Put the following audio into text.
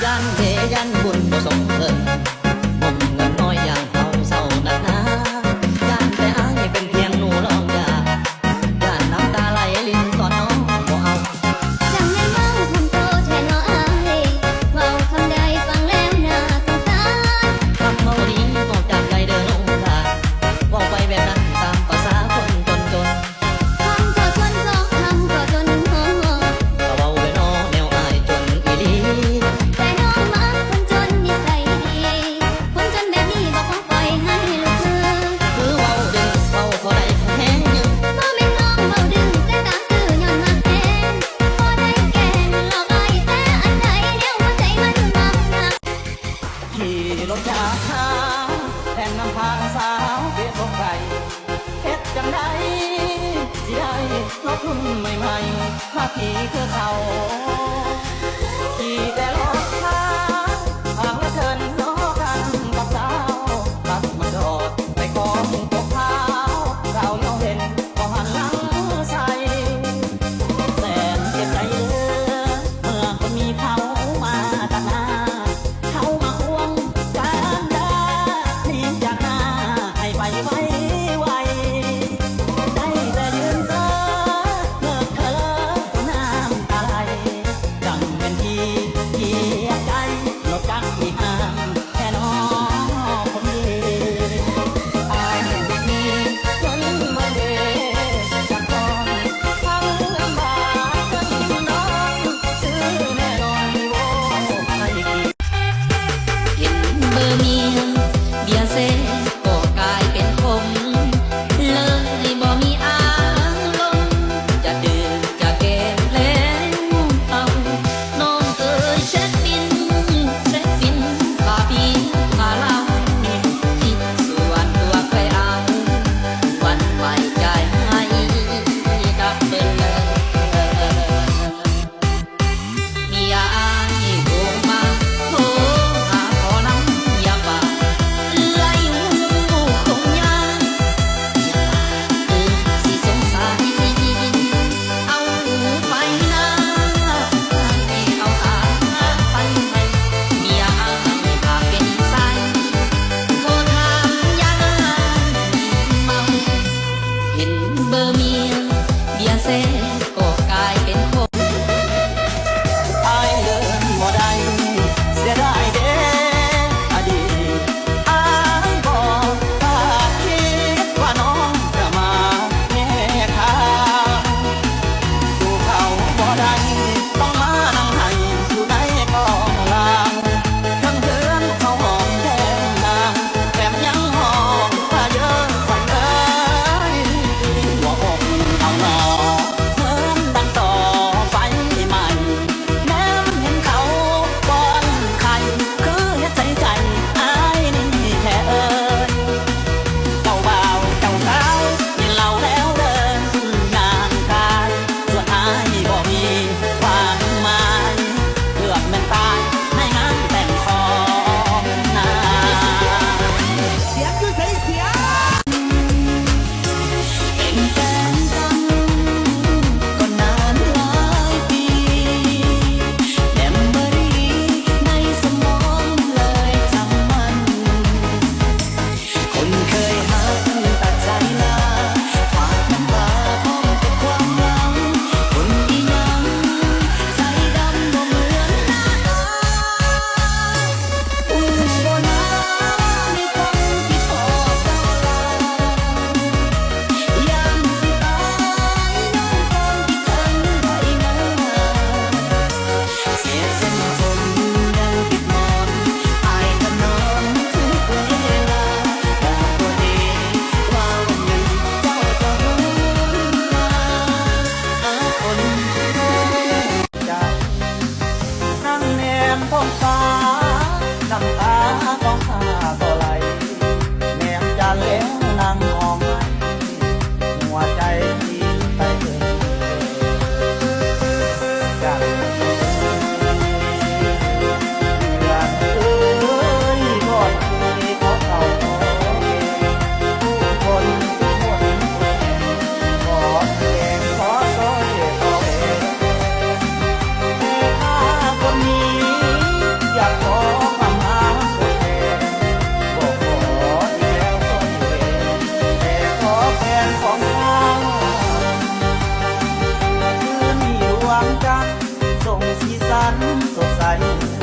ยันเดยันบุญบ่สมเอิญงมเงินน้อยอย่างเอาเศร้านักหนายันแต่อายเป็นเพียงหนูลองยายันน้ำตาไหลลิ้นตอนน้องบ่เอาจังแม่นเมาคำโตแทนน้ออายเว้าคำใดฟังแล้วน่าสงสารคำเมาดีบอกจากใจเดินลงค่ะเว้าไปแบบนั้นตามภาษาคนจนคำก็ชวนสองคำก็จนหัวก็เว้าไปน้อแนวอายจนอีหลีแต่น้องมักคนจนนิสัยดีคนจนแบบนี้บอกว่าปล่อยให้ลูกเธอคือเว้าดึงเว้าพอได้แห้งยืนบ่แม่นน้องเว้าดึงแต่ตาคือย้อนมักแทนพอได้แกล้งหลอกอายแต่อันใดแนวหัวใจมันมักหนักขี่รถจากหาแทนนำพาสาวเปียกตกไก่เฮ็ดจังได้สิได้รถรุ่นใหม่ๆมาขี่คือเขาขี่แต่รถช้าทางละเทินล้อกันกับสาวตัดมาจอดไปกองตกเท้าเราเลี้ยวเห็นก็หันหลังใส่แสนเจ็บใจเด้อเมื่อคนมีเขามาตัดหน้าเขามาควงกันได้รีบจากหน้าให้ไปไวได้แต่ยืนเธอเลิกเธอตัวน้ำตาไหลจังเป็นที่เกียใจรถจักรที่ห้ามแค่น้องคนเดียวอายเห็นมีเงินมาเดจากก่อนทั้งลำบากจนน้องซื้อแน่นอนโว้ให้กี่เห็นเบอร์เมียเบียร์เซ่ก็กลายเป็นผมเลยบ่มีอารมณ์จะดื่มจะเก็บแล้วเอาน้องเอ่ยเช็คบินค่าปีค่าเหล้าที่ส่วนตัวเคยเอาวันไว้ใจให้กับเบิ่งมียาอายโทรมาโทรหาขอน้ำยาบ้าไล่หูคงยากสิสงสัยเอาไปนะให้เอาไปให้เมียอายพาเป็นไสโทรถามยามเมาเห็นเบอร์เมียเบียร์เซ่ก็กลายเป็นคน อายเดินบ่ได้เสียดายเด้อดีตอายบ่คาดคิดว่าน้องจะมาแง่ทางสู่เขาบ่ได้ต้องมานั่งให้อยู่ในกองลางทั้งเพื่อนเขาหอมแก้มนางแถมยังหอมว่าเยอะกว่าเอ้ยหัวอกเอาหนอเหมือนดังต่อไฟใหม่ แม้เห็นเขาป้อนไข่คือเฮ็ดใจอายนี่แค่เอิญเจ้าบ่าวเจ้าสาวกินเหล้าแล้วเดินงานกายส่วนอายบ่มีความหมายเกือบแม่นตายในงานแต่งของนางเสียงคือเสียเป็นแฟนกันก็นานหลายปีเมมโมรีในสมองเลยจำมัน คนเคยหักตัดใจลาฝากน้ำตาพร้อมกับความหวังคนอีหยังใจดำบ่เหมือนหน้าตาบ่นามีคนที่ทอดเจ้าลายามสิตายน้องคนที่เคยไว้มาเสียเส้นผมยังติดมอนอายถนอมทุกเวลาบอกตัวเองว่าวันหนึ่งเจ้าจะรู้ว่าคนที่ใจนั่งแนมท้องฟ้าน้ำตาของข้าก็ไหลแนมจันทร์แล้วนั่งมองให้หัวใจที่ไปเอ่ยอยากอยากเอ่ยกอดคุยขอเขาขอเองผู้คนที่หมดขอเพลงขอซอยขอเองแต่ข้าคนนี้ สันสดใส